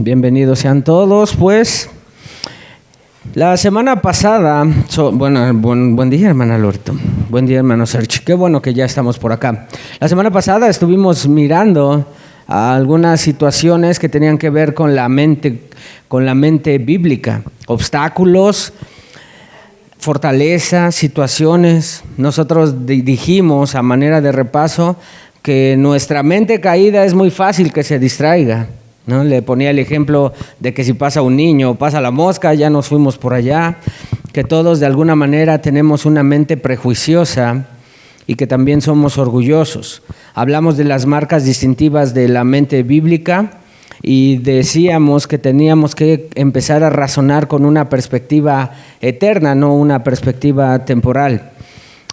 Bienvenidos sean todos. Pues la semana pasada, buen día, hermana Lorto. Buen día, hermano Sergio. Qué bueno que ya estamos por acá. La semana pasada estuvimos mirando a algunas situaciones que tenían que ver con la mente bíblica, obstáculos, fortalezas, situaciones. Nosotros dijimos a manera de repaso que nuestra mente caída es muy fácil que se distraiga, ¿no? Le ponía el ejemplo de que si pasa un niño o pasa la mosca, ya nos fuimos por allá, que todos de alguna manera tenemos una mente prejuiciosa y que también somos orgullosos. Hablamos de las marcas distintivas de la mente bíblica y decíamos que teníamos que empezar a razonar con una perspectiva eterna, no una perspectiva temporal.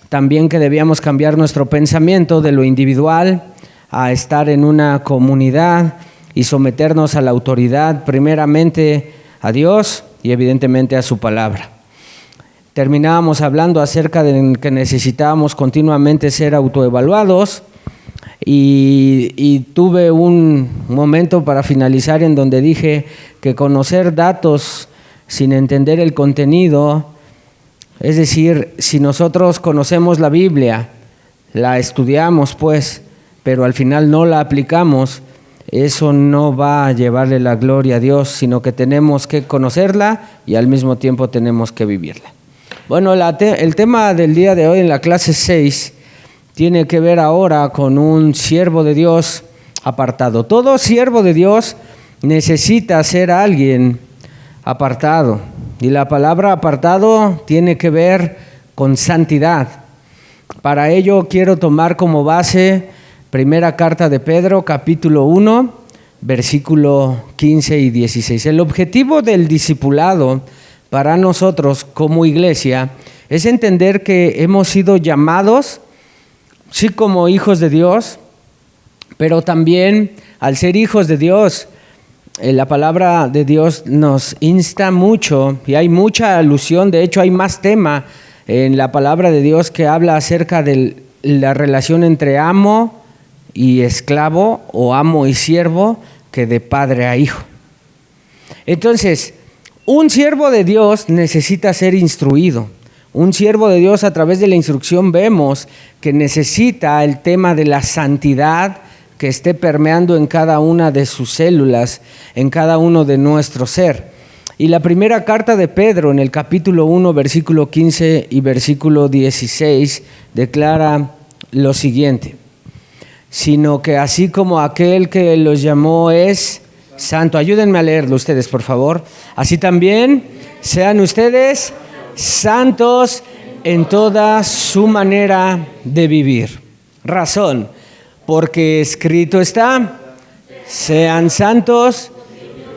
También que debíamos cambiar nuestro pensamiento de lo individual a estar en una comunidad y someternos a la autoridad, primeramente a Dios y evidentemente a su palabra. Terminábamos hablando acerca de que necesitábamos continuamente ser autoevaluados y tuve un momento para finalizar en donde dije que conocer datos sin entender el contenido, es decir, si nosotros conocemos la Biblia, la estudiamos pues, pero al final no la aplicamos, eso no va a llevarle la gloria a Dios, sino que tenemos que conocerla y al mismo tiempo tenemos que vivirla. Bueno, el tema del día de hoy en la clase 6 tiene que ver ahora con un siervo de Dios apartado. Todo siervo de Dios necesita ser alguien apartado. Y la palabra apartado tiene que ver con santidad. Para ello quiero tomar como base primera carta de Pedro, capítulo 1, versículo 15 y 16. El objetivo del discipulado para nosotros como iglesia es entender que hemos sido llamados, sí, como hijos de Dios, pero también al ser hijos de Dios, la palabra de Dios nos insta mucho y hay mucha alusión. De hecho, hay más tema en la palabra de Dios que habla acerca de la relación entre amo y esclavo o amo y siervo que de padre a hijo. Entonces, un siervo de Dios necesita ser instruido. Un siervo de Dios, a través de la instrucción vemos que necesita el tema de la santidad que esté permeando en cada una de sus células, en cada uno de nuestro ser. Y la primera carta de Pedro, en el capítulo 1, versículo 15 y versículo 16, declara lo siguiente: sino que así como aquel que los llamó es santo. Ayúdenme a leerlo ustedes, por favor. Así también sean ustedes santos en toda su manera de vivir. Razón: porque escrito está, sean santos,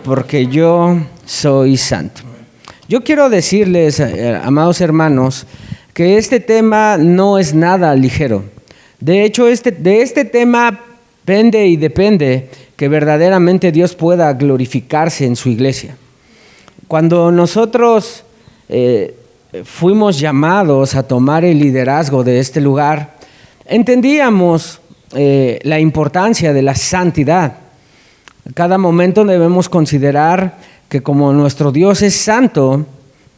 porque yo soy santo. Yo quiero decirles, amados hermanos, que este tema no es nada ligero. De hecho, de este tema depende que verdaderamente Dios pueda glorificarse en su iglesia. Cuando nosotros fuimos llamados a tomar el liderazgo de este lugar, entendíamos la importancia de la santidad. Cada momento debemos considerar que como nuestro Dios es santo,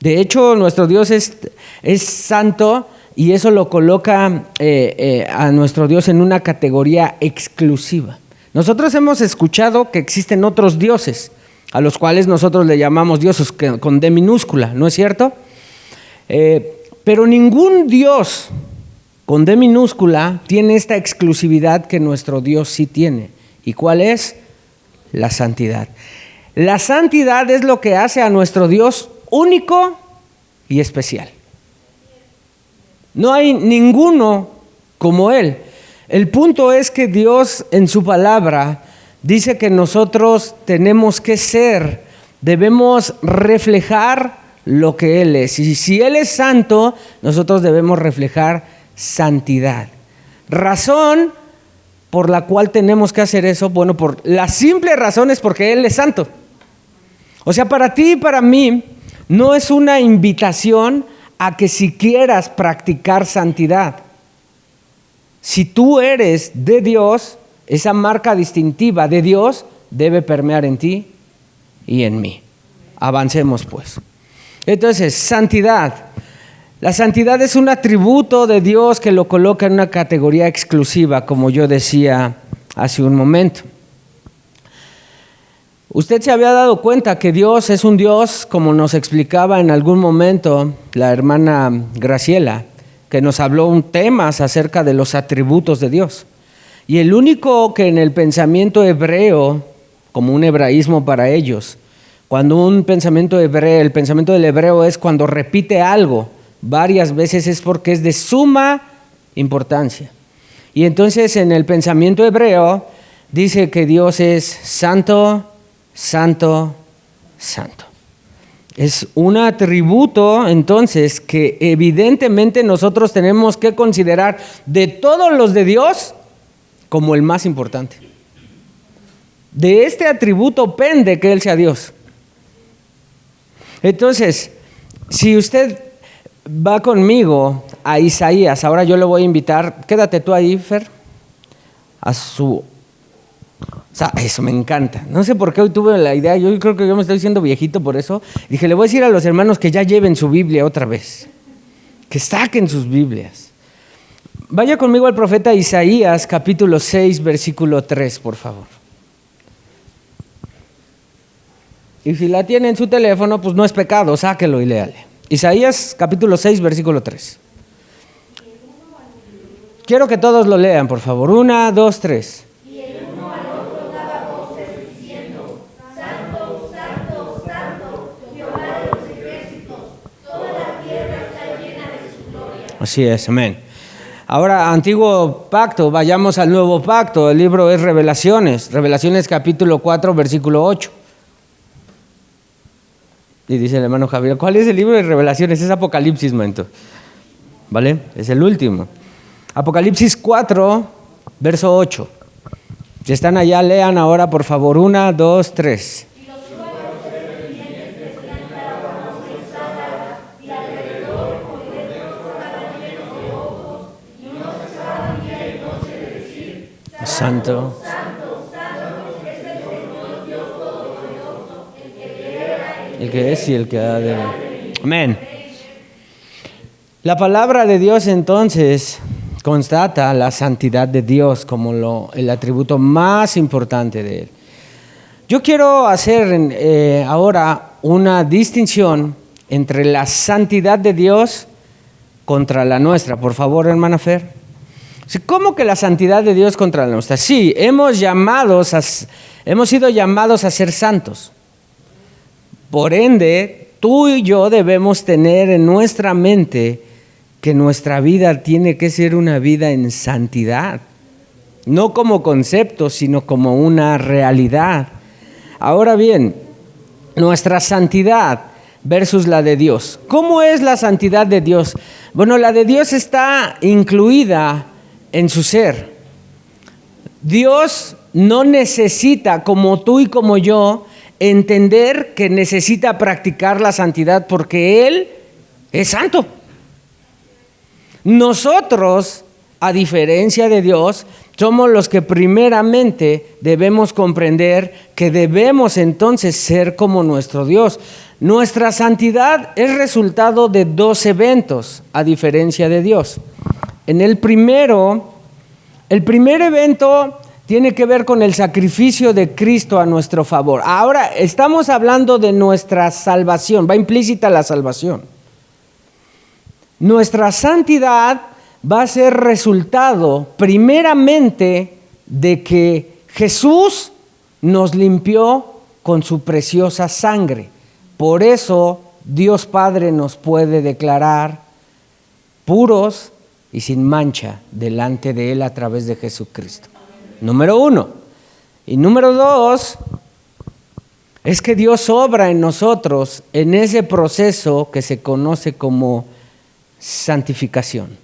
de hecho nuestro Dios es santo, y eso lo coloca a nuestro Dios en una categoría exclusiva. Nosotros hemos escuchado que existen otros dioses, a los cuales nosotros le llamamos dioses con D minúscula, ¿no es cierto? Pero ningún Dios con D minúscula tiene esta exclusividad que nuestro Dios sí tiene. ¿Y cuál es? La santidad. La santidad es lo que hace a nuestro Dios único y especial. No hay ninguno como Él. El punto es que Dios en su palabra dice que nosotros tenemos que ser, debemos reflejar lo que Él es. Y si Él es santo, nosotros debemos reflejar santidad. Razón por la cual tenemos que hacer eso, bueno, por la simple razón es porque Él es santo. O sea, para ti y para mí no es una invitación a que si quieras practicar santidad. Si tú eres de Dios, esa marca distintiva de Dios debe permear en ti. y en mí. Avancemos pues. Entonces, santidad. La santidad es un atributo de Dios que lo coloca en una categoría exclusiva, como yo decía hace un momento. Usted se había dado cuenta que Dios es un Dios, como nos explicaba en algún momento la hermana Graciela, que nos habló temas acerca de los atributos de Dios. Y el único que en el pensamiento hebreo, como un hebraísmo para ellos, cuando un pensamiento hebreo, el pensamiento del hebreo es cuando repite algo varias veces, es porque es de suma importancia. Y entonces en el pensamiento hebreo dice que Dios es santo, santo, santo. Es un atributo entonces que evidentemente nosotros tenemos que considerar de todos los de Dios como el más importante. De este atributo pende que Él sea Dios. Entonces, si usted va conmigo a Isaías, ahora yo le voy a invitar, quédate tú ahí, Fer, o sea, eso me encanta. No sé por qué hoy tuve la idea, yo creo que yo me estoy diciendo viejito por eso. Dije, le voy a decir a los hermanos que ya lleven su Biblia otra vez, que saquen sus Biblias. Vaya conmigo al profeta Isaías, capítulo 6, versículo 3, por favor. Y si la tiene en su teléfono, pues no es pecado, sáquelo y léale. Isaías, capítulo 6, versículo 3. Quiero que todos lo lean, por favor. 1, 2, 3. Así es, amén. Ahora, antiguo pacto, vayamos al nuevo pacto. El libro es Revelaciones. Revelaciones capítulo 4, versículo 8. Y dice el hermano Javier, ¿cuál es el libro de Revelaciones? Es Apocalipsis, momento. ¿Vale? Es el último. Apocalipsis 4, verso 8. Si están allá, lean ahora, por favor. 1, 2, 3. Santo. El que es y el que ha de venir. Amén. La palabra de Dios entonces constata la santidad de Dios como el atributo más importante de Él. Yo quiero hacer ahora una distinción entre la santidad de Dios contra la nuestra. Por favor, hermana Fer. ¿Cómo que la santidad de Dios contra la nuestra? Sí, hemos sido llamados a ser santos. Por ende, tú y yo debemos tener en nuestra mente que nuestra vida tiene que ser una vida en santidad. No como concepto, sino como una realidad. Ahora bien, nuestra santidad versus la de Dios. ¿Cómo es la santidad de Dios? Bueno, la de Dios está incluida en su ser. Dios no necesita, como tú y como yo, entender que necesita practicar la santidad porque Él es santo. Nosotros, a diferencia de Dios, somos los que primeramente debemos comprender que debemos entonces ser como nuestro Dios. Nuestra santidad es resultado de dos eventos, a diferencia de Dios. El primer evento tiene que ver con el sacrificio de Cristo a nuestro favor. Ahora estamos hablando de nuestra salvación, va implícita la salvación. Nuestra santidad va a ser resultado primeramente de que Jesús nos limpió con su preciosa sangre. Por eso Dios Padre nos puede declarar puros y sin mancha delante de Él a través de Jesucristo. Número 1. Y número 2, es que Dios obra en nosotros en ese proceso que se conoce como santificación.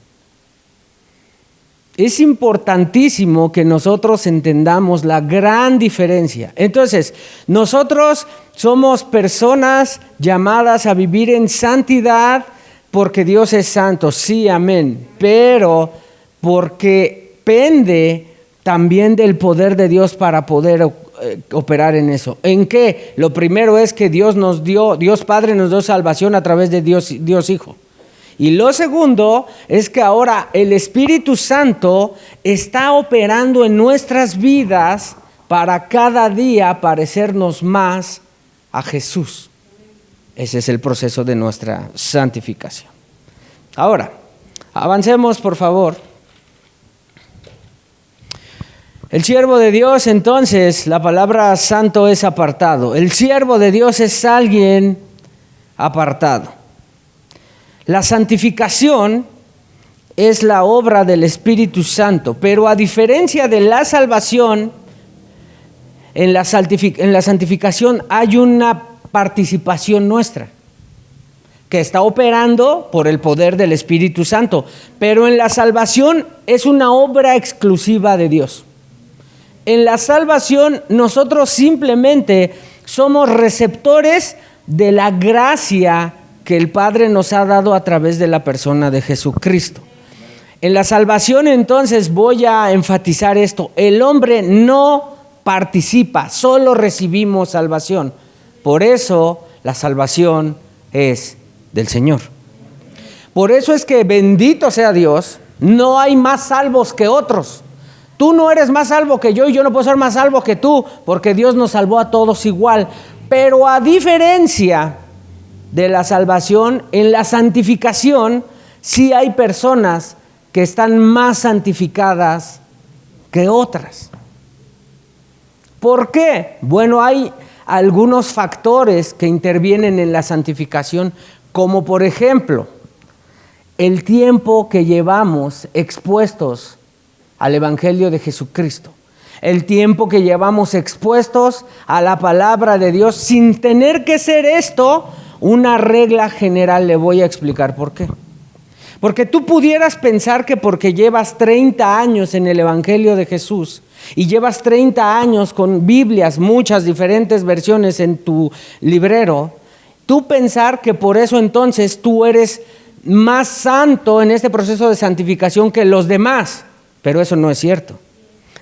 Es importantísimo que nosotros entendamos la gran diferencia. Entonces, nosotros somos personas llamadas a vivir en santidad porque Dios es santo, sí, amén, pero porque pende también del poder de Dios para poder operar en eso. ¿En qué? Lo primero es que Dios Padre nos dio salvación a través de Dios Hijo. Y lo segundo es que ahora el Espíritu Santo está operando en nuestras vidas para cada día parecernos más a Jesús. Ese es el proceso de nuestra santificación. Ahora, avancemos por favor. El siervo de Dios, entonces, la palabra santo es apartado. El siervo de Dios es alguien apartado. La santificación es la obra del Espíritu Santo, pero a diferencia de la salvación, en la santificación hay una participación nuestra que está operando por el poder del Espíritu Santo, pero en la salvación es una obra exclusiva de Dios. En la salvación nosotros simplemente somos receptores de la gracia que el Padre nos ha dado a través de la persona de Jesucristo. En la salvación entonces voy a enfatizar esto: el hombre no participa, solo recibimos salvación. Por eso la salvación es del Señor. Por eso es que bendito sea Dios, no hay más salvos que otros. Tú no eres más salvo que yo y yo no puedo ser más salvo que tú, porque Dios nos salvó a todos igual. Pero a diferencia de la salvación, en la santificación sí hay personas que están más santificadas que otras. ¿Por qué? Bueno, hay algunos factores que intervienen en la santificación, como por ejemplo, el tiempo que llevamos expuestos al Evangelio de Jesucristo, el tiempo que llevamos expuestos a la palabra de Dios, sin tener que ser esto una regla general. Le voy a explicar por qué. Porque tú pudieras pensar que porque llevas 30 años en el Evangelio de Jesús y llevas 30 años con Biblias, muchas diferentes versiones en tu librero, tú pensar que por eso entonces tú eres más santo en este proceso de santificación que los demás. Pero eso no es cierto.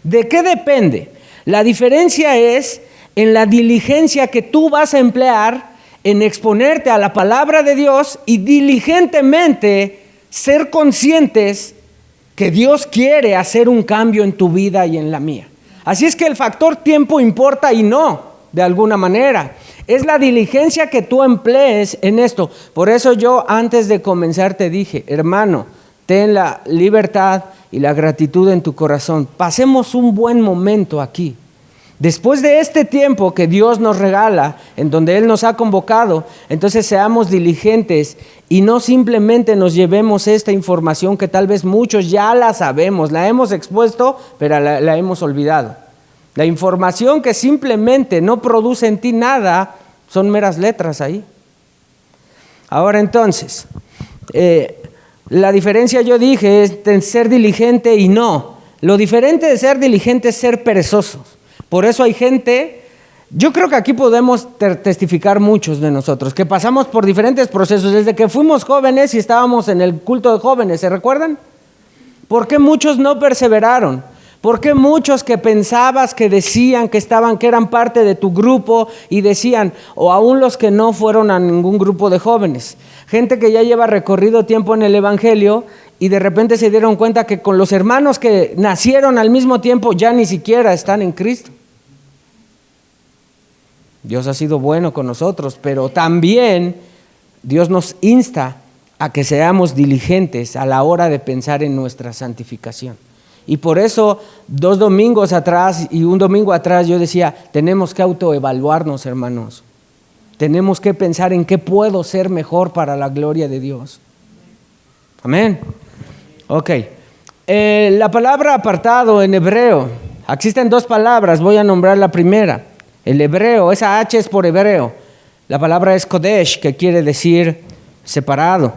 ¿De qué depende? La diferencia es en la diligencia que tú vas a emplear en exponerte a la palabra de Dios y diligentemente ser conscientes que Dios quiere hacer un cambio en tu vida y en la mía. Así es que el factor tiempo importa y no, de alguna manera. Es la diligencia que tú emplees en esto. Por eso yo antes de comenzar te dije, hermano, ten la libertad y la gratitud en tu corazón. Pasemos un buen momento aquí. Después de este tiempo que Dios nos regala, en donde Él nos ha convocado, entonces seamos diligentes y no simplemente nos llevemos esta información que tal vez muchos ya la sabemos, la hemos expuesto, pero la hemos olvidado. La información que simplemente no produce en ti nada, son meras letras ahí. Ahora entonces, la diferencia yo dije es de ser diligente y no. Lo diferente de ser diligente es ser perezosos. Por eso hay gente, yo creo que aquí podemos testificar muchos de nosotros, que pasamos por diferentes procesos, desde que fuimos jóvenes y estábamos en el culto de jóvenes, ¿se recuerdan? ¿Por qué muchos no perseveraron? ¿Por qué muchos que pensabas, que decían que eran parte de tu grupo y decían, o aún los que no fueron a ningún grupo de jóvenes? Gente que ya lleva recorrido tiempo en el Evangelio y de repente se dieron cuenta que con los hermanos que nacieron al mismo tiempo ya ni siquiera están en Cristo. Dios ha sido bueno con nosotros, pero también Dios nos insta a que seamos diligentes a la hora de pensar en nuestra santificación. Y por eso 2 domingos atrás y un domingo atrás yo decía, tenemos que autoevaluarnos, hermanos. Tenemos que pensar en qué puedo ser mejor para la gloria de Dios. Amén. Ok. La palabra apartado en hebreo, existen 2 palabras, voy a nombrar la primera. El hebreo, esa H es por hebreo. La palabra es kodesh, que quiere decir separado.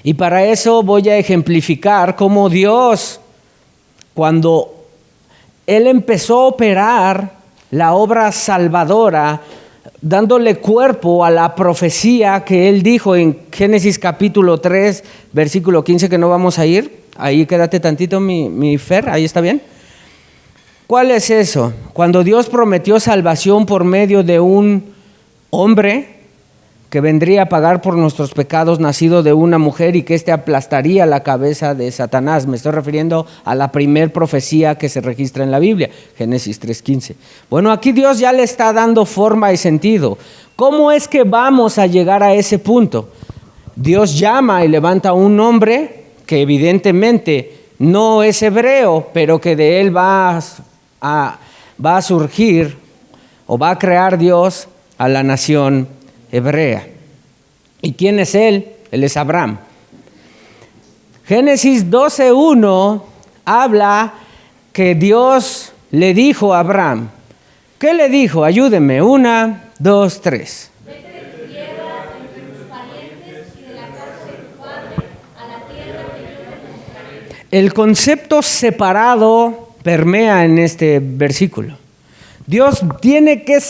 Y para eso voy a ejemplificar cómo Dios, cuando Él empezó a operar la obra salvadora, dándole cuerpo a la profecía que Él dijo en Génesis capítulo 3, versículo 15, que no vamos a ir. Ahí quédate tantito, mi Fer, ahí está bien. ¿Cuál es eso? Cuando Dios prometió salvación por medio de un hombre que vendría a pagar por nuestros pecados, nacido de una mujer, y que éste aplastaría la cabeza de Satanás. Me estoy refiriendo a la primer profecía que se registra en la Biblia, Génesis 3:15. Bueno, aquí Dios ya le está dando forma y sentido. ¿Cómo es que vamos a llegar a ese punto? Dios llama y levanta a un hombre que evidentemente no es hebreo, pero que de él va a surgir o va a crear Dios a la nación hebrea. ¿Y quién es él? Él es Abraham. Génesis 12:1 habla que Dios le dijo a Abraham. ¿Qué le dijo? Ayúdenme. 1, 2, 3. Vete de tu tierra, entre tus parientes y de la casa de tu padre, a la tierra que yo te mostraré. El concepto separado permea en este versículo. Dios tiene que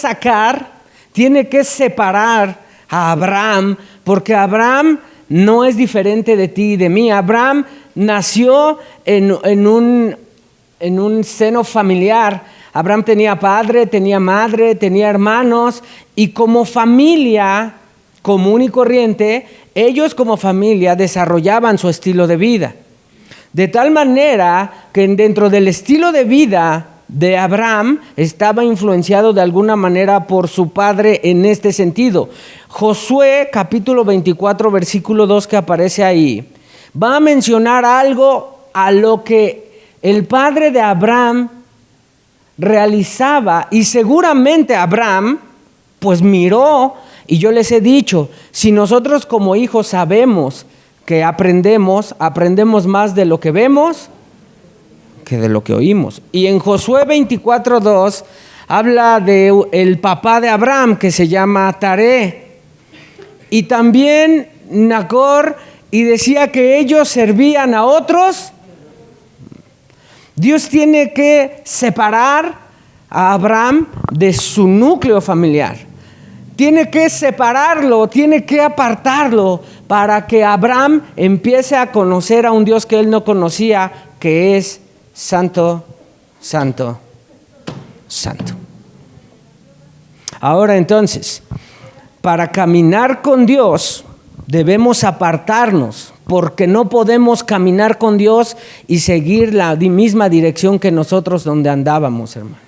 separar a Abraham, porque Abraham no es diferente de ti y de mí. Abraham nació en un seno familiar. Abraham tenía padre, tenía madre, tenía hermanos, y como familia común y corriente, ellos como familia desarrollaban su estilo de vida. De tal manera que dentro del estilo de vida de Abraham estaba influenciado de alguna manera por su padre en este sentido. Josué capítulo 24 versículo 2 que aparece ahí va a mencionar algo a lo que el padre de Abraham realizaba, y seguramente Abraham pues miró. Y yo les he dicho, si nosotros como hijos sabemos que aprendemos más de lo que vemos que de lo que oímos. Y en Josué 24:2 habla de el papá de Abraham, que se llama Taré, y también Nacor, y decía que ellos servían a otros. Dios tiene que separar a Abraham de su núcleo familiar. Tiene que separarlo, tiene que apartarlo para que Abraham empiece a conocer a un Dios que él no conocía, que es Santo, Santo, Santo. Ahora entonces, para caminar con Dios debemos apartarnos, porque no podemos caminar con Dios y seguir la misma dirección que nosotros donde andábamos, hermanos.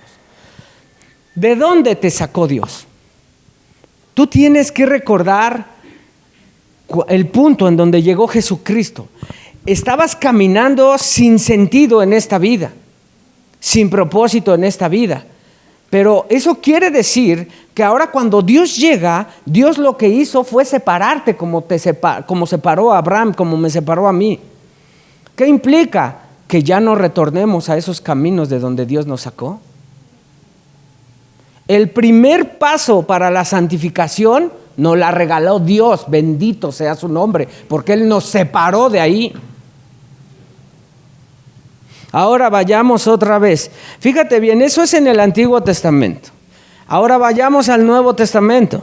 ¿De dónde te sacó Dios? Tú tienes que recordar el punto en donde llegó Jesucristo. Estabas caminando sin sentido en esta vida, sin propósito en esta vida. Pero eso quiere decir que ahora cuando Dios llega, Dios lo que hizo fue separarte como separó a Abraham, como me separó a mí. ¿Qué implica? Que ya no retornemos a esos caminos de donde Dios nos sacó. El primer paso para la santificación nos la regaló Dios, bendito sea su nombre, porque Él nos separó de ahí. Ahora vayamos otra vez. Fíjate bien, eso es en el Antiguo Testamento. Ahora vayamos al Nuevo Testamento.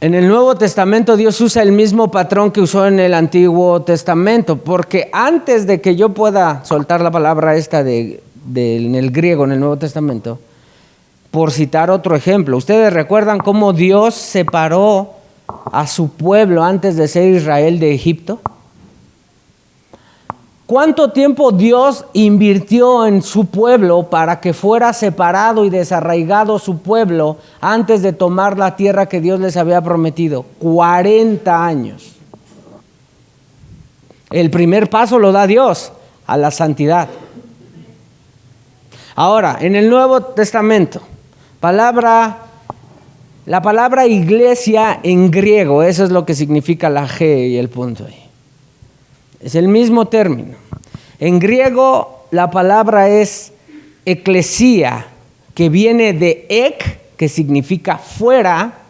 En el Nuevo Testamento Dios usa el mismo patrón que usó en el Antiguo Testamento, porque antes de que yo pueda soltar la palabra esta en el griego, en el Nuevo Testamento, por citar otro ejemplo, ¿ustedes recuerdan cómo Dios separó a su pueblo antes de ser Israel de Egipto? ¿Cuánto tiempo Dios invirtió en su pueblo para que fuera separado y desarraigado su pueblo antes de tomar la tierra que Dios les había prometido? 40 años. El primer paso lo da Dios a la santidad. Ahora, en el Nuevo Testamento, la palabra iglesia en griego, eso es lo que significa la G y el punto ahí. Es el mismo término. En griego la palabra es eclesia, que viene de ek, que significa fuera,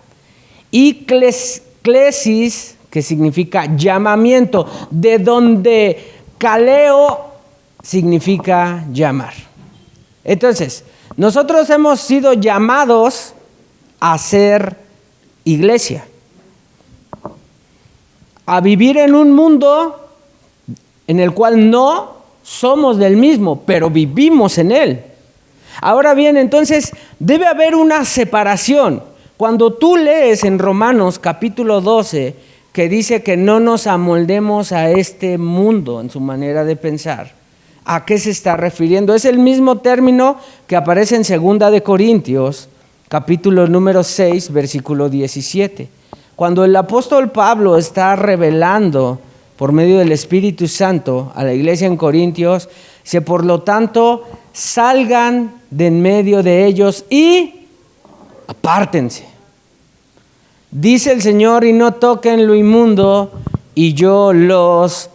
y klesis, que significa llamamiento, de donde kaleo significa llamar. Entonces, nosotros hemos sido llamados a ser iglesia, a vivir en un mundo en el cual no somos del mismo, pero vivimos en él. Ahora bien, entonces debe haber una separación. Cuando tú lees en Romanos capítulo 12, que dice que no nos amoldemos a este mundo en su manera de pensar, ¿a qué se está refiriendo? Es el mismo término que aparece en 2 de Corintios, capítulo número 6, versículo 17. Cuando el apóstol Pablo está revelando por medio del Espíritu Santo a la iglesia en Corintios, dice, por lo tanto, salgan de en medio de ellos y apártense. Dice el Señor, y no toquen lo inmundo, y yo los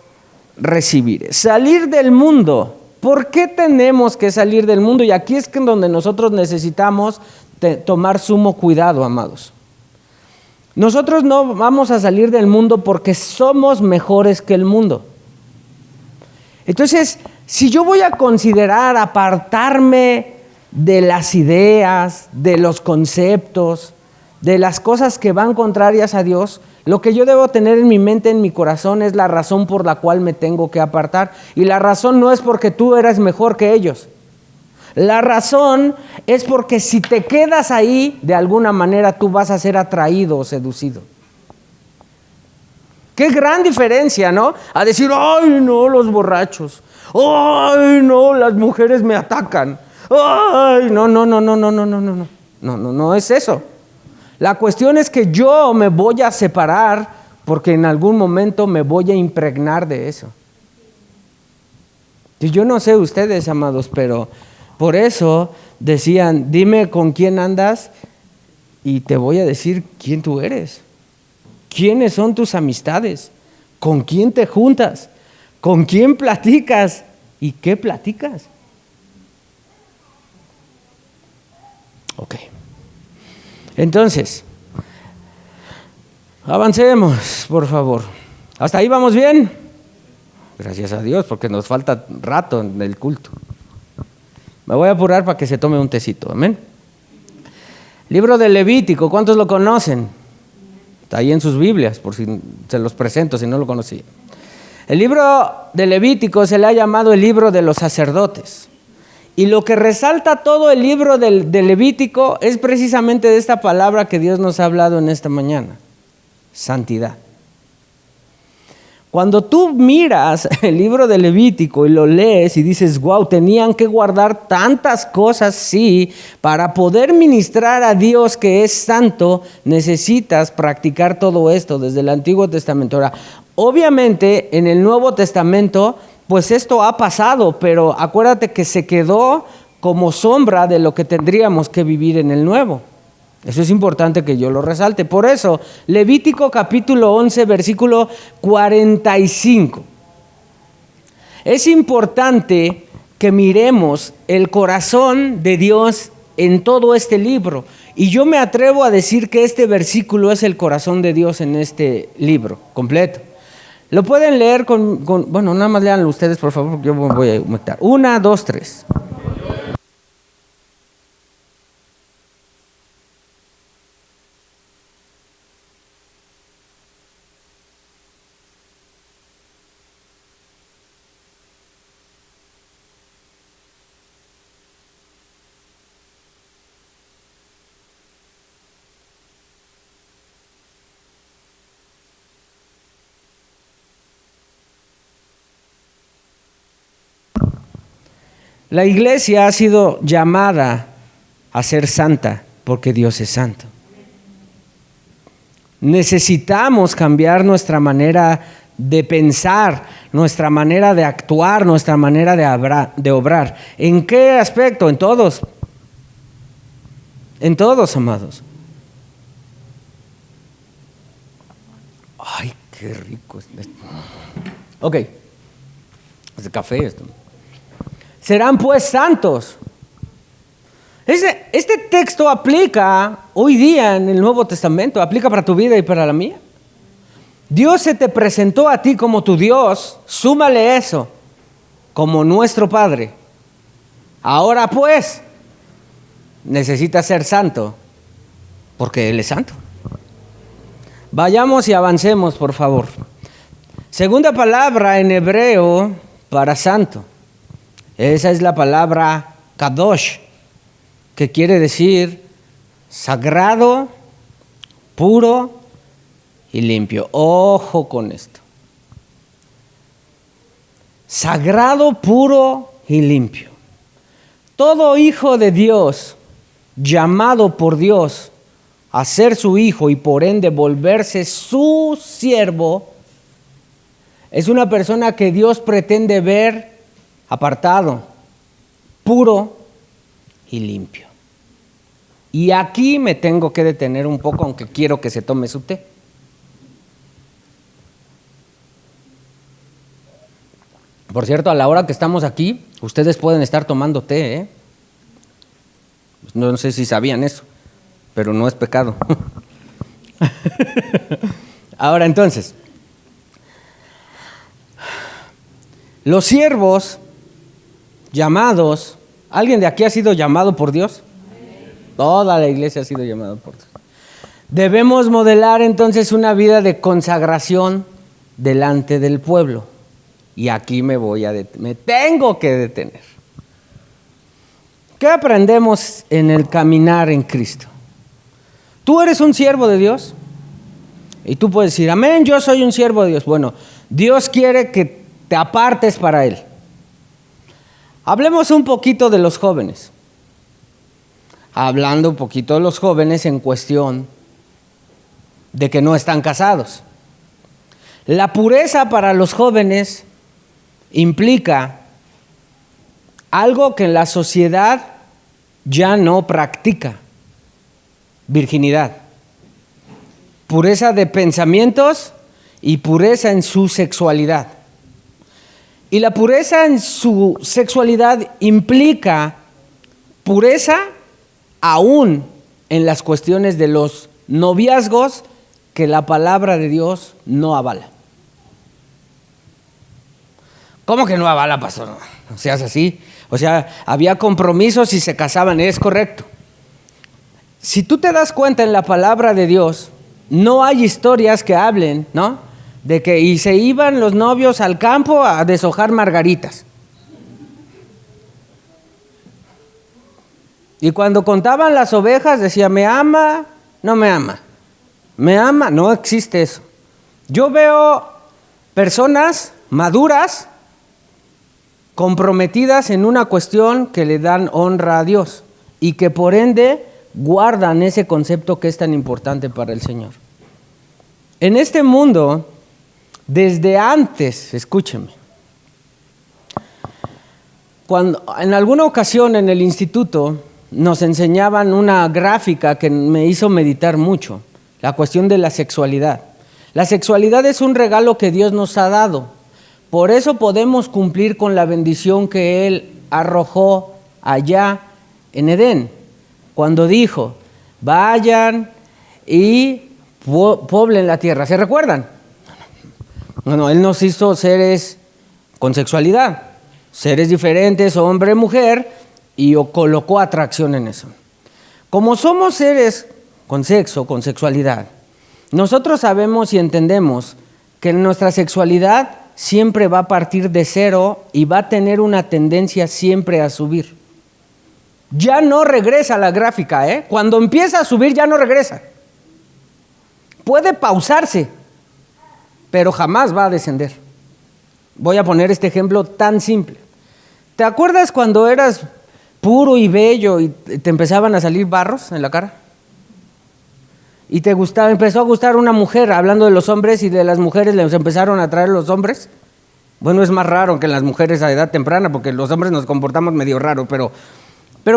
recibiré. Salir del mundo. ¿Por qué tenemos que salir del mundo? Y aquí es que en donde nosotros necesitamos tomar sumo cuidado, amados. Nosotros no vamos a salir del mundo porque somos mejores que el mundo. Entonces, si yo voy a considerar apartarme de las ideas, de los conceptos, de las cosas que van contrarias a Dios, lo que yo debo tener en mi mente, en mi corazón, es la razón por la cual me tengo que apartar. Y la razón no es porque tú eres mejor que ellos. La razón es porque si te quedas ahí, de alguna manera tú vas a ser atraído o seducido. Qué gran diferencia, ¿no? A decir, ay, no, los borrachos. Ay, no, las mujeres me atacan. Ay, no es eso. La cuestión es que yo me voy a separar porque en algún momento me voy a impregnar de eso. Y yo no sé ustedes, amados, pero por eso decían, dime con quién andas y te voy a decir quién tú eres. ¿Quiénes son tus amistades? ¿Con quién te juntas? ¿Con quién platicas? ¿Y qué platicas? Ok. Entonces, avancemos, por favor. ¿Hasta ahí vamos bien? Gracias a Dios, porque nos falta rato en el culto. Me voy a apurar para que se tome un tecito, amén. Libro de Levítico, ¿cuántos lo conocen? Está ahí en sus Biblias, por si se los presento, si no lo conocían. El libro de Levítico se le ha llamado el libro de los sacerdotes. Y lo que resalta todo el libro de Levítico es precisamente de esta palabra que Dios nos ha hablado en esta mañana: santidad. Cuando tú miras el libro de Levítico y lo lees y dices, wow, tenían que guardar tantas cosas, sí, para poder ministrar a Dios que es santo, necesitas practicar todo esto desde el Antiguo Testamento. Ahora, obviamente en el Nuevo Testamento, pues esto ha pasado, pero acuérdate que se quedó como sombra de lo que tendríamos que vivir en el Nuevo. Eso es importante que yo lo resalte. Por eso, Levítico capítulo 11, versículo 45. Es importante que miremos el corazón de Dios en todo este libro. Y yo me atrevo a decir que este versículo es el corazón de Dios en este libro completo. Lo pueden leer bueno, nada más léanlo ustedes, por favor, porque yo voy a aumentar. 1, 2, 3. La iglesia ha sido llamada a ser santa porque Dios es santo. Necesitamos cambiar nuestra manera de pensar, nuestra manera de actuar, nuestra manera de obrar. ¿En qué aspecto? En todos. En todos, amados. Ay, qué rico es esto. Ok. Es de café esto. Serán pues santos. Este texto aplica hoy día en el Nuevo Testamento, aplica para tu vida y para la mía. Dios se te presentó a ti como tu Dios, súmale eso, como nuestro Padre. Ahora pues, necesitas ser santo, porque Él es santo. Vayamos y avancemos, por favor. Segunda palabra en hebreo para santo. Esa es la palabra kadosh, que quiere decir sagrado, puro y limpio. Ojo con esto. Sagrado, puro y limpio. Todo hijo de Dios, llamado por Dios a ser su hijo y por ende volverse su siervo, es una persona que Dios pretende ver apartado, puro y limpio. Y aquí me tengo que detener un poco, aunque quiero que se tome su té. Por cierto, a la hora que estamos aquí, ustedes pueden estar tomando té, ¿eh? No sé si sabían eso, pero no es pecado. Ahora entonces, los siervos llamados, ¿alguien de aquí ha sido llamado por Dios? Toda la iglesia ha sido llamada por Dios. Debemos modelar entonces una vida de consagración delante del pueblo. Y aquí me tengo que detener. ¿Qué aprendemos en el caminar en Cristo? Tú eres un siervo de Dios. Y tú puedes decir, amén, yo soy un siervo de Dios. Bueno, Dios quiere que te apartes para Él. Hablemos un poquito de los jóvenes. Hablando un poquito de los jóvenes en cuestión de que no están casados. La pureza para los jóvenes implica algo que en la sociedad ya no practica: virginidad, pureza de pensamientos y pureza en su sexualidad. Y la pureza en su sexualidad implica pureza aún en las cuestiones de los noviazgos que la palabra de Dios no avala. ¿Cómo que no avala, pastor? No seas así. O sea, había compromisos y se casaban, es correcto. Si tú te das cuenta en la palabra de Dios, no hay historias que hablen, ¿no?, de que y se iban los novios al campo a deshojar margaritas. Y cuando contaban las ovejas decía, ¿me ama? No me ama. ¿Me ama? No existe eso. Yo veo personas maduras comprometidas en una cuestión que le dan honra a Dios y que por ende guardan ese concepto que es tan importante para el Señor. En este mundo, desde antes, escúchenme, cuando en alguna ocasión en el instituto nos enseñaban una gráfica que me hizo meditar mucho, la cuestión de la sexualidad. La sexualidad es un regalo que Dios nos ha dado. Por eso podemos cumplir con la bendición que Él arrojó allá en Edén, cuando dijo, vayan y poblen la tierra. ¿Se recuerdan? No, Él nos hizo seres con sexualidad, seres diferentes, hombre, mujer, y colocó atracción en eso. Como somos seres con sexo, con sexualidad, nosotros sabemos y entendemos que nuestra sexualidad siempre va a partir de cero y va a tener una tendencia siempre a subir. Ya no regresa la gráfica, ¿eh? Cuando empieza a subir ya no regresa. Puede pausarse, pero jamás va a descender. Voy a poner este ejemplo tan simple. ¿Te acuerdas cuando eras puro y bello y te empezaban a salir barros en la cara? Y empezó a gustar una mujer, hablando de los hombres, y de las mujeres les empezaron a atraer los hombres. Bueno, es más raro que en las mujeres a edad temprana, porque los hombres nos comportamos medio raro, pero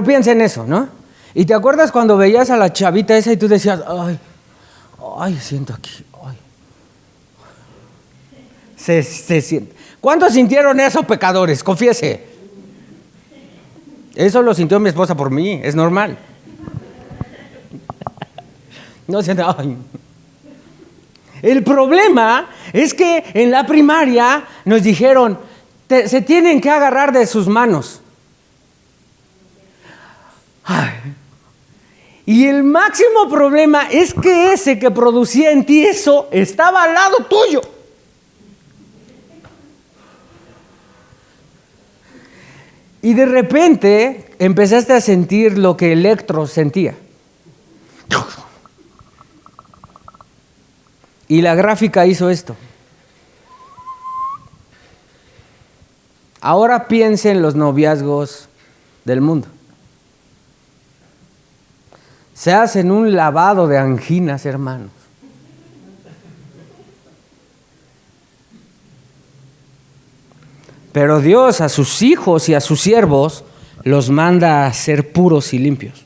piensa en eso, ¿no? Y te acuerdas cuando veías a la chavita esa y tú decías, ay, siento aquí, ay. Se siente. ¿Cuántos sintieron eso, pecadores? Confiese. Eso lo sintió mi esposa por mí, es normal. No siente, ay. El problema es que en la primaria nos dijeron, se tienen que agarrar de sus manos. Ay. Y el máximo problema es que ese que producía en ti eso estaba al lado tuyo. Y de repente empezaste a sentir lo que Electro sentía. Y la gráfica hizo esto. Ahora piense en los noviazgos del mundo. Se hacen un lavado de anginas, hermanos. Pero Dios a sus hijos y a sus siervos los manda a ser puros y limpios.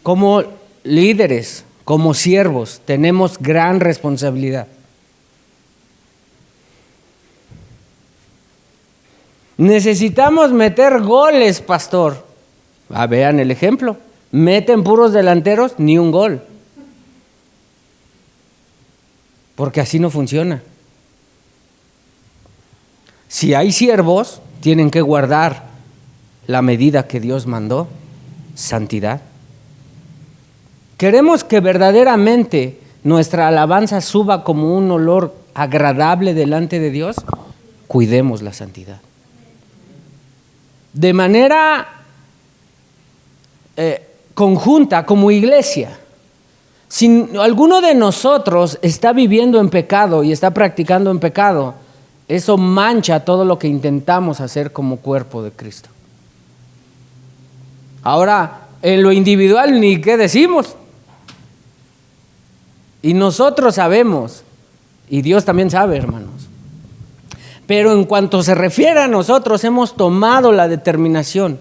Como líderes, como siervos, tenemos gran responsabilidad. Necesitamos meter goles, pastor. Vean el ejemplo. Meten puros delanteros, ni un gol. Porque así no funciona. Si hay siervos, tienen que guardar la medida que Dios mandó, santidad. Queremos que verdaderamente nuestra alabanza suba como un olor agradable delante de Dios. Cuidemos la santidad. De manera conjunta, como iglesia. Si alguno de nosotros está viviendo en pecado y está practicando en pecado, eso mancha todo lo que intentamos hacer como cuerpo de Cristo. Ahora, en lo individual, ni qué decimos. Y nosotros sabemos, y Dios también sabe, hermanos. Pero en cuanto se refiere a nosotros, hemos tomado la determinación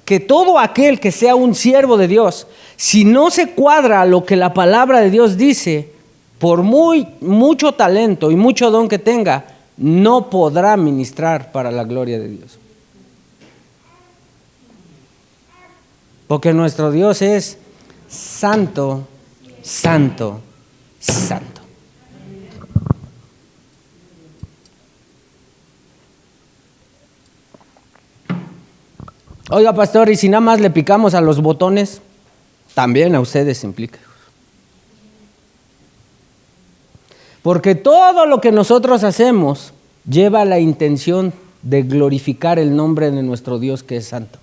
que todo aquel que sea un siervo de Dios, si no se cuadra a lo que la palabra de Dios dice, por mucho talento y mucho don que tenga, no podrá ministrar para la gloria de Dios. Porque nuestro Dios es santo, santo, santo. Oiga, pastor, ¿y si nada más le picamos a los botones? También a ustedes implica. Porque todo lo que nosotros hacemos lleva la intención de glorificar el nombre de nuestro Dios que es santo.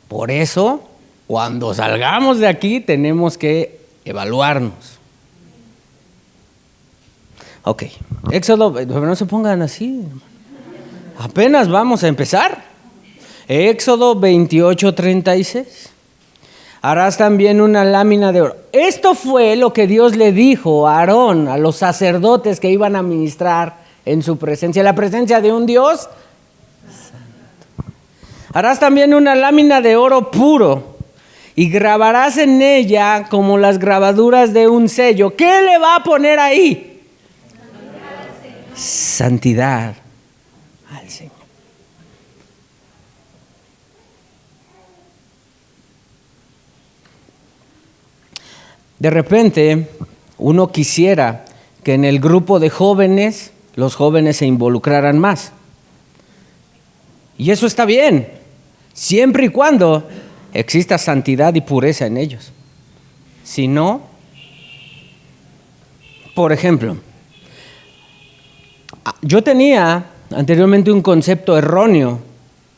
Por eso, cuando salgamos de aquí, tenemos que evaluarnos. Ok, Éxodo, no se pongan así. Apenas vamos a empezar. Éxodo 28:36. Harás también una lámina de oro. Esto fue lo que Dios le dijo a Aarón, a los sacerdotes que iban a ministrar en su presencia, la presencia de un Dios santo. Harás también una lámina de oro puro y grabarás en ella como las grabaduras de un sello. ¿Qué le va a poner ahí? Santidad al Señor. De repente, uno quisiera que en el grupo de jóvenes, los jóvenes se involucraran más. Y eso está bien, siempre y cuando exista santidad y pureza en ellos. Si no, por ejemplo, yo tenía anteriormente un concepto erróneo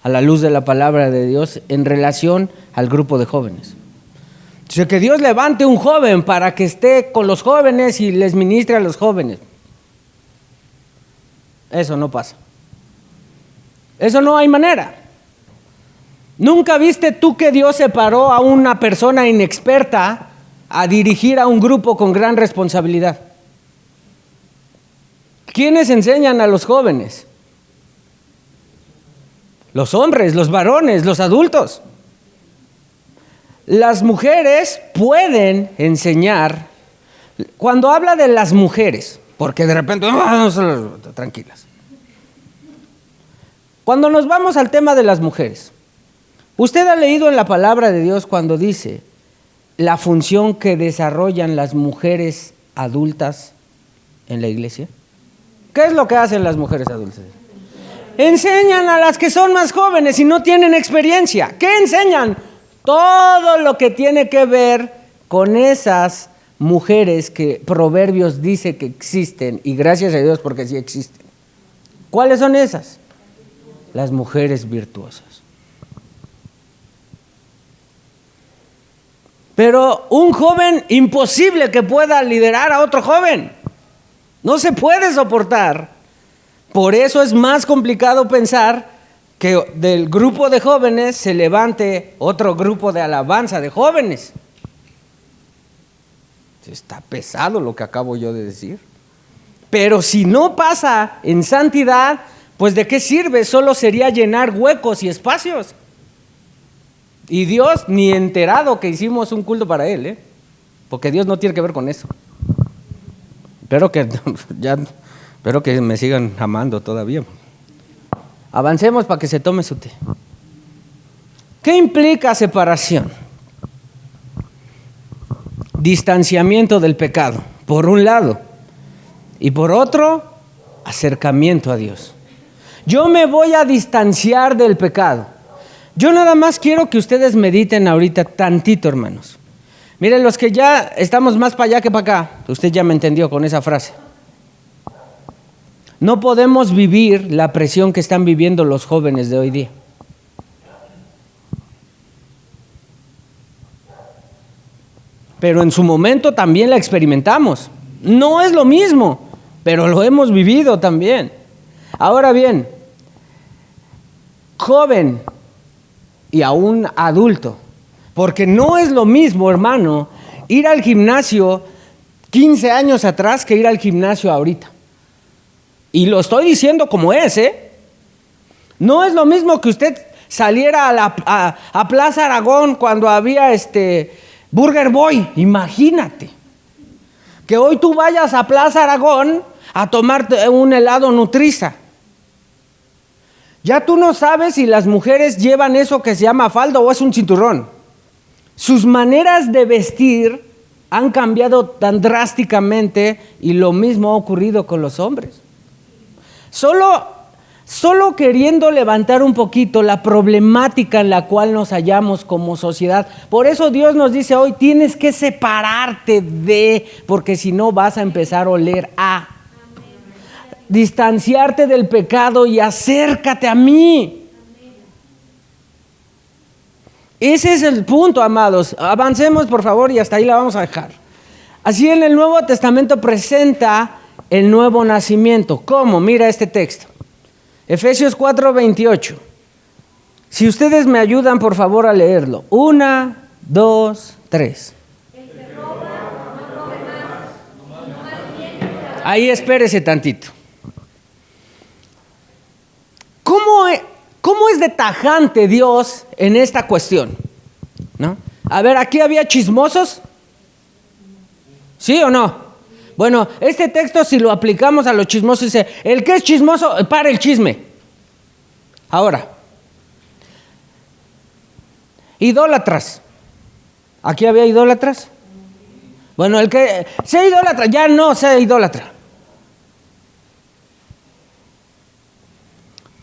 a la luz de la palabra de Dios en relación al grupo de jóvenes. O sea, que Dios levante un joven para que esté con los jóvenes y les ministre a los jóvenes. Eso no pasa. Eso no hay manera. ¿Nunca viste tú que Dios separó a una persona inexperta a dirigir a un grupo con gran responsabilidad? ¿Quiénes enseñan a los jóvenes? Los hombres, los varones, los adultos. Las mujeres pueden enseñar. Cuando habla de las mujeres, porque de repente, tranquilas. Cuando nos vamos al tema de las mujeres, usted ha leído en la palabra de Dios cuando dice la función que desarrollan las mujeres adultas en la iglesia. ¿Qué es lo que hacen las mujeres adultas? Enseñan a las que son más jóvenes y no tienen experiencia. ¿Qué enseñan? Todo lo que tiene que ver con esas mujeres que Proverbios dice que existen, y gracias a Dios porque sí existen. ¿Cuáles son esas? Las mujeres virtuosas. Pero un joven, imposible que pueda liderar a otro joven. No se puede soportar. Por eso es más complicado pensar que del grupo de jóvenes se levante otro grupo de alabanza de jóvenes. Está pesado lo que acabo yo de decir. Pero si no pasa en santidad, pues ¿de qué sirve? Solo sería llenar huecos y espacios. Y Dios ni enterado que hicimos un culto para Él, porque Dios no tiene que ver con eso. Espero que me sigan amando todavía. Avancemos para que se tome su té. ¿Qué implica separación? Distanciamiento del pecado, por un lado, y por otro, acercamiento a Dios. Yo me voy a distanciar del pecado. Yo nada más quiero que ustedes mediten ahorita tantito, hermanos. Miren, los que ya estamos más para allá que para acá, usted ya me entendió con esa frase. No podemos vivir la presión que están viviendo los jóvenes de hoy día. Pero en su momento también la experimentamos. No es lo mismo, pero lo hemos vivido también. Ahora bien, joven y aún adulto, porque no es lo mismo, hermano, ir al gimnasio 15 años atrás que ir al gimnasio ahorita. Y lo estoy diciendo como es, No es lo mismo que usted saliera a Plaza Aragón cuando había Burger Boy, imagínate. Que hoy tú vayas a Plaza Aragón a tomarte un helado Nutriza. Ya tú no sabes si las mujeres llevan eso que se llama falda o es un cinturón. Sus maneras de vestir han cambiado tan drásticamente y lo mismo ha ocurrido con los hombres. Solo queriendo levantar un poquito la problemática en la cual nos hallamos como sociedad. Por eso Dios nos dice hoy, tienes que separarte porque si no vas a empezar a oler a. Distanciarte del pecado y acércate a mí. Ese es el punto, amados. Avancemos, por favor, y hasta ahí la vamos a dejar. Así en el Nuevo Testamento presenta el nuevo nacimiento. ¿Cómo? Mira este texto. Efesios 4:28. Si ustedes me ayudan, por favor, a leerlo. 1, 2, 3. Ahí espérese tantito. ¿Cómo es de tajante Dios en esta cuestión? ¿No? A ver, ¿aquí había chismosos? ¿Sí o no? Bueno, este texto, si lo aplicamos a los chismosos, dice, el que es chismoso, para el chisme. Ahora, idólatras. ¿Aquí había idólatras? Bueno, el que sea idólatra, ya no sea idólatra.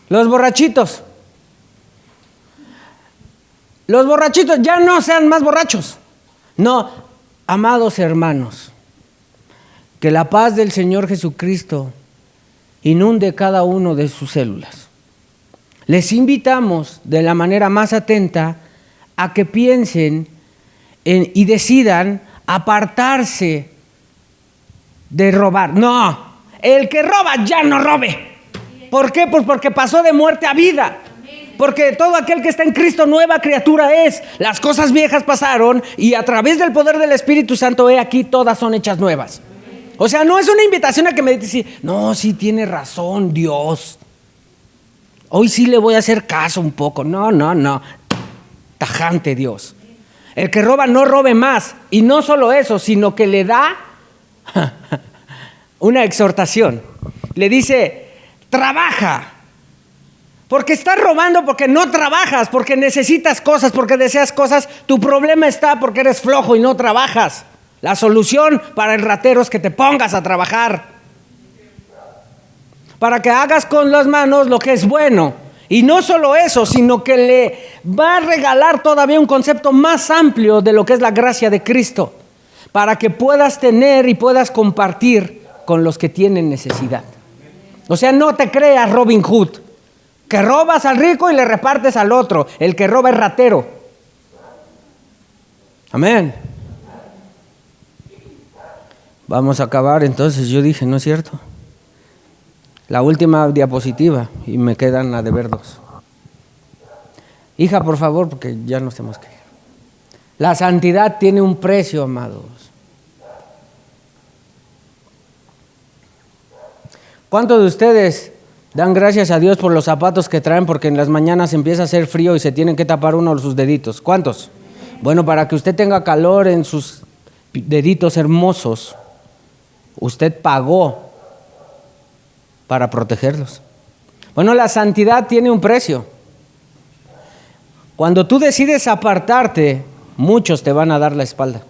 Los borrachitos. Los borrachitos ya no sean más borrachos. No, amados hermanos, que la paz del Señor Jesucristo inunde cada uno de sus células. Les invitamos de la manera más atenta a que piensen y decidan apartarse de robar. No, el que roba ya no robe. ¿Por qué? Pues porque pasó de muerte a vida. Porque todo aquel que está en Cristo nueva criatura es. Las cosas viejas pasaron y a través del poder del Espíritu Santo, aquí todas son hechas nuevas. O sea, no es una invitación a que me diga, no, sí tiene razón Dios. Hoy sí le voy a hacer caso un poco. No. Tajante Dios. El que roba no robe más. Y no solo eso, sino que le da una exhortación. Le dice, trabaja. Porque estás robando porque no trabajas, porque necesitas cosas, porque deseas cosas. Tu problema está porque eres flojo y no trabajas. La solución para el ratero es que te pongas a trabajar. Para que hagas con las manos lo que es bueno. Y no solo eso, sino que le va a regalar todavía un concepto más amplio de lo que es la gracia de Cristo. Para que puedas tener y puedas compartir con los que tienen necesidad. O sea, no te creas Robin Hood, que robas al rico y le repartes al otro. El que roba es ratero. Amén. Vamos a acabar entonces. Yo dije, ¿no es cierto? La última diapositiva y me quedan a deber 2. Hija, por favor, porque ya nos tenemos que ir. La santidad tiene un precio, amados. ¿Cuántos de ustedes dan gracias a Dios por los zapatos que traen porque en las mañanas empieza a hacer frío y se tienen que tapar uno de sus deditos? ¿Cuántos? Bueno, para que usted tenga calor en sus deditos hermosos, usted pagó para protegerlos. Bueno, la santidad tiene un precio. Cuando tú decides apartarte, muchos te van a dar la espalda.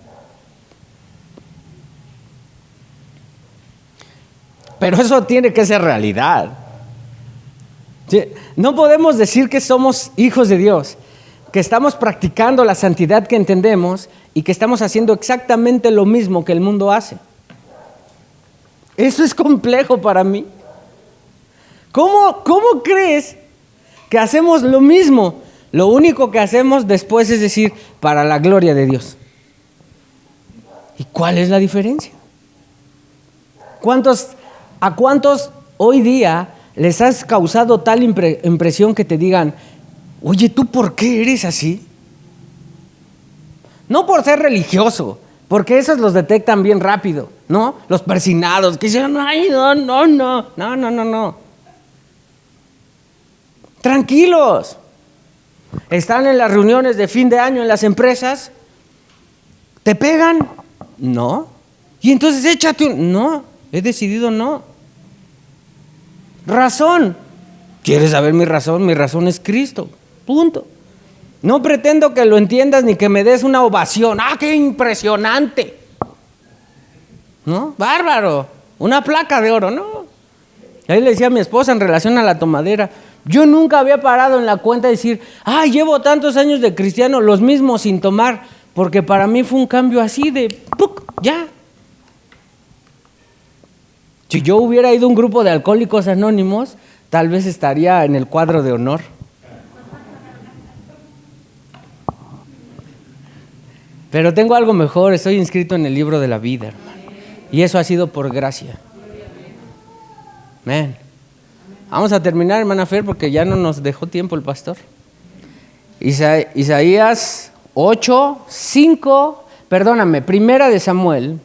Pero eso tiene que ser realidad. ¿Sí? No podemos decir que somos hijos de Dios, que estamos practicando la santidad que entendemos y que estamos haciendo exactamente lo mismo que el mundo hace. Eso es complejo para mí. ¿Cómo crees que hacemos lo mismo? Lo único que hacemos después es decir, para la gloria de Dios. ¿Y cuál es la diferencia? ¿A cuántos hoy día les has causado tal impresión que te digan, oye, ¿tú por qué eres así? No por ser religioso, porque esos los detectan bien rápido, ¿no? Los persinados que dicen, ay, no. Tranquilos. Están en las reuniones de fin de año en las empresas. ¿Te pegan? No. Y entonces échate un... No, he decidido no. Razón. ¿Quieres saber mi razón? Mi razón es Cristo. Punto. No pretendo que lo entiendas ni que me des una ovación. ¡Ah, qué impresionante! ¿No? Bárbaro. Una placa de oro, ¿no? Ahí le decía a mi esposa en relación a la tomadera. Yo nunca había parado en la cuenta de decir, llevo tantos años de cristiano, los mismos sin tomar, porque para mí fue un cambio así de, ¡puc! Ya. Si yo hubiera ido a un grupo de alcohólicos anónimos, tal vez estaría en el cuadro de honor. Pero tengo algo mejor, estoy inscrito en el libro de la vida, hermano. Y eso ha sido por gracia. Amén. Vamos a terminar, hermana Fer, porque ya no nos dejó tiempo el pastor. Isaías primera de Samuel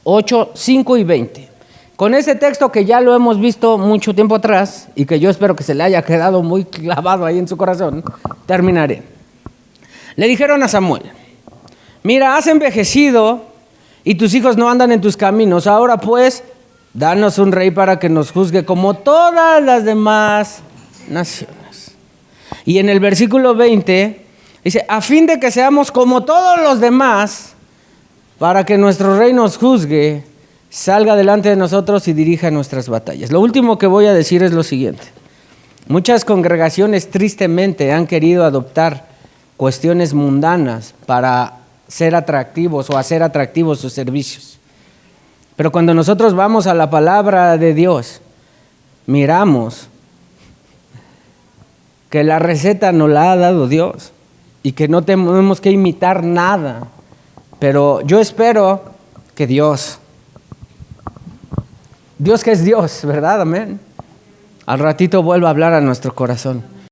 8, 5 y 20. Con ese texto que ya lo hemos visto mucho tiempo atrás y que yo espero que se le haya quedado muy clavado ahí en su corazón, terminaré. Le dijeron a Samuel, mira, has envejecido y tus hijos no andan en tus caminos. Ahora pues, danos un rey para que nos juzgue como todas las demás naciones. Y en el versículo 20 dice, a fin de que seamos como todos los demás, para que nuestro rey nos juzgue, salga delante de nosotros y dirija nuestras batallas. Lo último que voy a decir es lo siguiente. Muchas congregaciones tristemente han querido adoptar cuestiones mundanas para ser atractivos o hacer atractivos sus servicios. Pero cuando nosotros vamos a la palabra de Dios, miramos que la receta nos la ha dado Dios y que no tenemos que imitar nada. Pero yo espero que Dios que es Dios, ¿verdad? Amén. Al ratito vuelva a hablar a nuestro corazón.